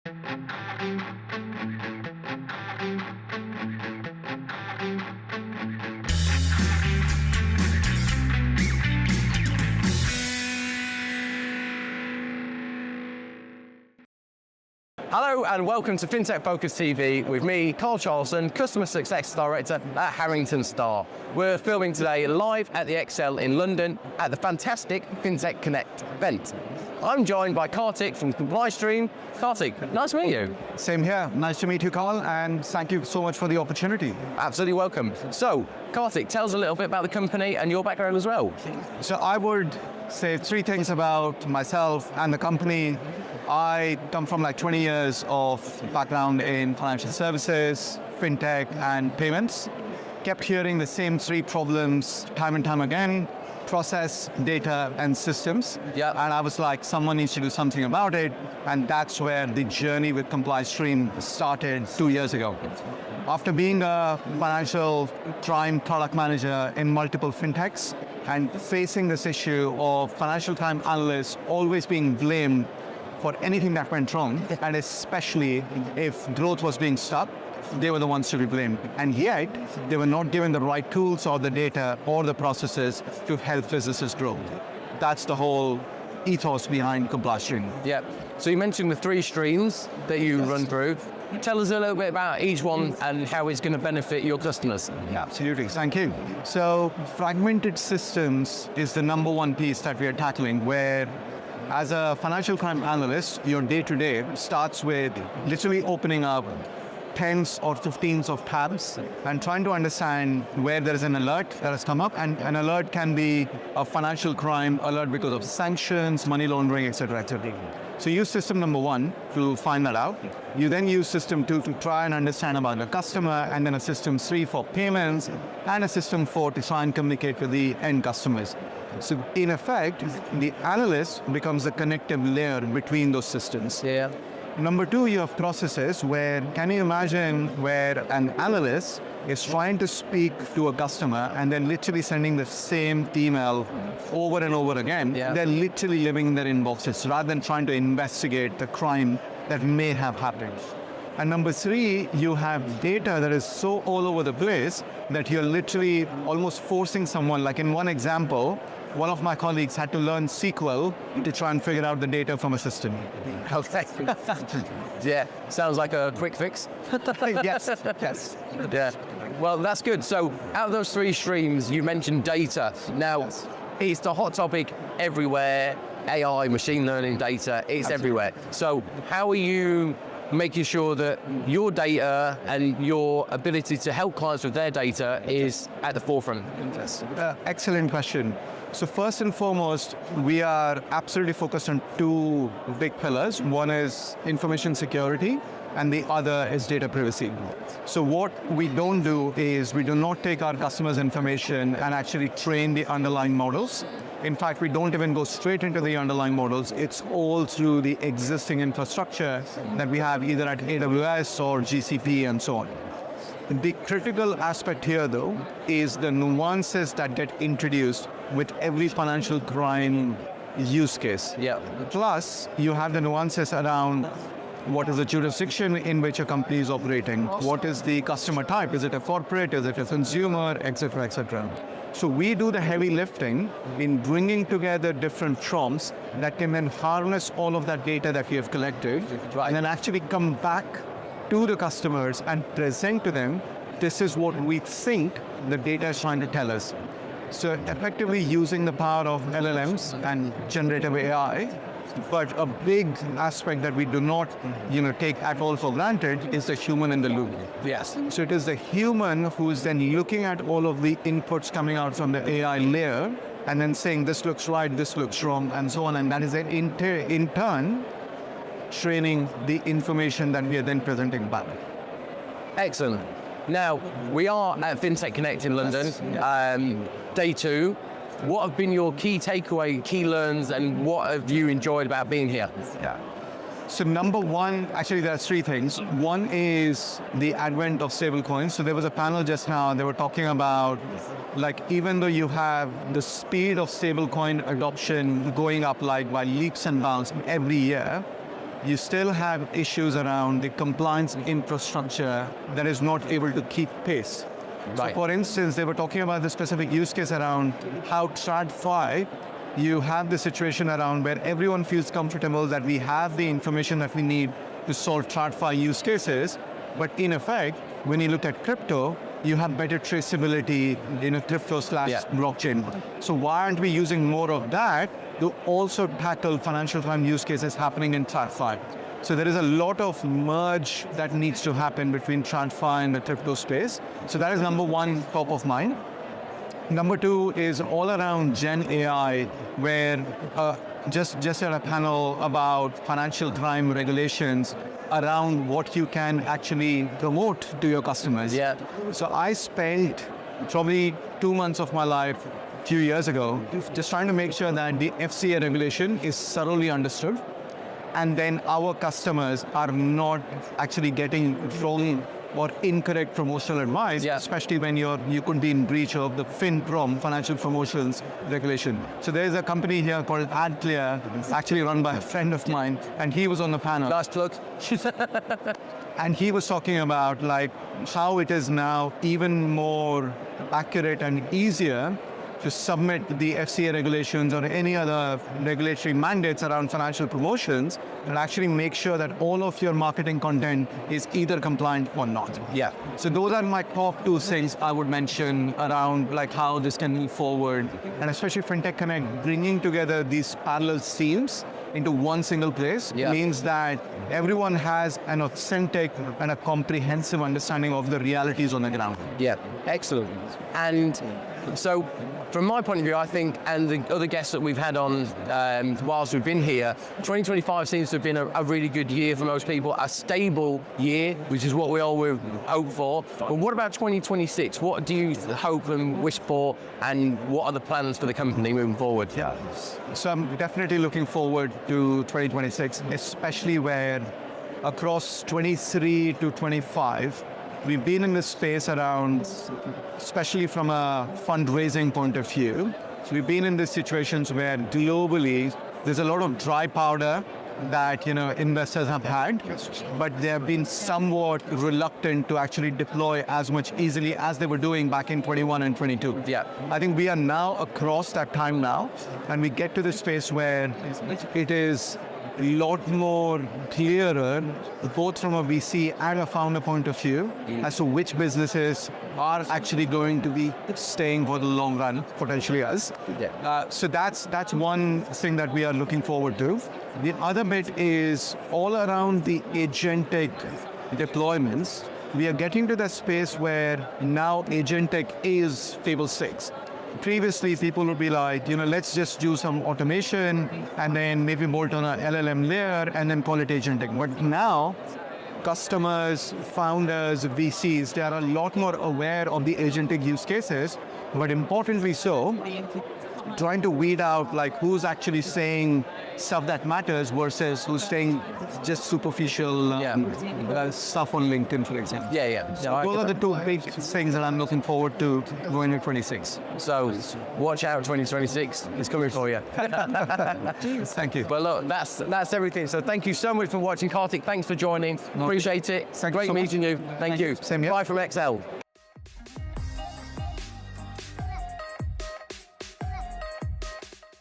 Hello and welcome to FinTech Focus TV with me, Carl Charlson, Customer Success Director at Harrington Star. We're filming today live at the Excel in London at the fantastic FinTech Connect event. I'm joined by Kartik from ComplyStream. Kartik, nice to meet you. Same here. Nice to meet you, Carl, and thank you so much for the opportunity. Absolutely welcome. So, Kartik, tell us a little bit about the company and your background as well. So I would say three things about myself and the company. I come from like 20 years of background in financial services, fintech, and payments. Kept hearing the same three problems time and time again: process, data, and systems. Yeah. And I was like, someone needs to do something about it. And that's where the journey with ComplyStream started 2 years ago. After being a financial crime product manager in multiple fintechs and facing this issue of financial crime analysts always being blamed for anything that went wrong, and especially if growth was being stopped, they were the ones to be blamed. And yet, they were not given the right tools or the data or the processes to help businesses grow. That's the whole ethos behind ComplyStream. Yeah. So you mentioned the three streams that you run through. Tell us a little bit about each one and how it's going to benefit your customers. Yeah, absolutely. Thank you. So fragmented systems is the number one piece that we are tackling, where as a financial crime analyst, your day-to-day starts with literally opening up tens or 15s of tabs and trying to understand where there is an alert that has come up. And an alert can be a financial crime alert because of sanctions, money laundering, etc., etc. So use system number one to find that out. You then use system two to try and understand about the customer, and then a system three for payments, and a system four to try and communicate with the end customers. So in effect, the analyst becomes the connective layer between those systems. Yeah. Number two, you have processes where, can you imagine where an analyst is trying to speak to a customer and then literally sending the same email over and over again. Yeah. They're literally living in their inboxes rather than trying to investigate the crime that may have happened. And number three, you have data that is so all over the place that you're literally almost forcing someone. Like in one example, one of my colleagues had to learn SQL to try and figure out the data from a system. Okay. Yeah, sounds like a quick fix. Yes, yes. Yeah. Well, that's good. So out of those three streams, you mentioned data. Now, it's the hot topic everywhere. AI, machine learning data, it's everywhere. So how are you making sure that your data and your ability to help clients with their data is at the forefront? Excellent question. So first and foremost, we are absolutely focused on two big pillars. One is information security, and the other is data privacy. So what we don't do is we do not take our customers' information and actually train the underlying models. In fact, we don't even go straight into the underlying models. It's all through the existing infrastructure that we have either at AWS or GCP and so on. The critical aspect here, though, is the nuances that get introduced with every financial crime use case. Yeah. Plus, you have the nuances around what is the jurisdiction in which a company is operating, what is the customer type, is it a corporate, is it a consumer, etc., etc. So we do the heavy lifting in bringing together different prompts that can then harness all of that data that we have collected, and then actually come back to the customers and present to them, this is what we think the data is trying to tell us. So effectively using the power of LLMs and generative AI, but a big aspect that we do not, take at all for granted is the human in the loop. Yes. So it is the human who is then looking at all of the inputs coming out from the AI layer and then saying this looks right, this looks wrong, and so on. And that is in turn training the information that we are then presenting back. Excellent. Now, we are at FinTech Connect in London, day two. What have been your key takeaway, key learns, and what have you enjoyed about being here? Yeah. So number one, actually there are three things. One is the advent of stablecoins. So there was a panel just now, they were talking about, like, even though you have the speed of stablecoin adoption going up like by leaps and bounds every year, you still have issues around the compliance infrastructure that is not able to keep pace. Right. So for instance, they were talking about the specific use case around how TradFi, you have the situation around where everyone feels comfortable that we have the information that we need to solve TradFi use cases. But in effect, when you look at crypto, you have better traceability in crypto / blockchain. So why aren't we using more of that to also tackle financial crime use cases happening in TradFi? So there is a lot of merge that needs to happen between TradFi and the crypto space. So that is number one, top of mind. Number two is all around Gen AI, where just at a panel about financial crime regulations around what you can actually promote to your customers. Yeah. So I spent probably 2 months of my life a few years ago just trying to make sure that the FCA regulation is thoroughly understood, and then our customers are not actually getting wrong or incorrect promotional advice, especially when you could be in breach of the FinProm, financial promotions regulation. So there's a company here called AdClear, it's actually run by a friend of mine, and he was on the panel. Last plug. And he was talking about like how it is now even more accurate and easier to submit the FCA regulations or any other regulatory mandates around financial promotions and actually make sure that all of your marketing content is either compliant or not. Yeah. So those are my top two things I would mention around like how this can move forward, and especially FinTech Connect bringing together these parallel streams into one single place means that everyone has an authentic and a comprehensive understanding of the realities on the ground. Yeah, excellent. And so from my point of view, I think, and the other guests that we've had on whilst we've been here, 2025 seems to have been a really good year for most people, a stable year, which is what we all would hope for. But what about 2026? What do you hope and wish for, and what are the plans for the company moving forward? Yeah, so I'm definitely looking forward to 2026, especially where across 23 to 25, we've been in this space around, especially from a fundraising point of view. So we've been in these situations where globally there's a lot of dry powder that investors have had, but they have been somewhat reluctant to actually deploy as much easily as they were doing back in 21 and 22. Yeah. I think we are now across that time now, and we get to the space where it is a lot more clearer, both from a VC and a founder point of view, as to which businesses are actually going to be staying for the long run, potentially us. So that's one thing that we are looking forward to. The other bit is all around the agentic deployments. We are getting to the space where now agentic is table stakes. Previously, people would be like, let's just do some automation and then maybe bolt on an LLM layer and then call it agentic. But now, customers, founders, VCs, they are a lot more aware of the agentic use cases, but importantly so, trying to weed out like who's actually saying stuff that matters versus who's saying just superficial stuff on LinkedIn, for example. So those are the two big things that I'm looking forward to going into 26. So watch out, 2026 is coming for you. Thank you. Well, look, that's everything. So thank you so much for watching. Kartik, thanks for joining. Appreciate it. Thank you Great so meeting you. Thank you. Same here. Bye from XL.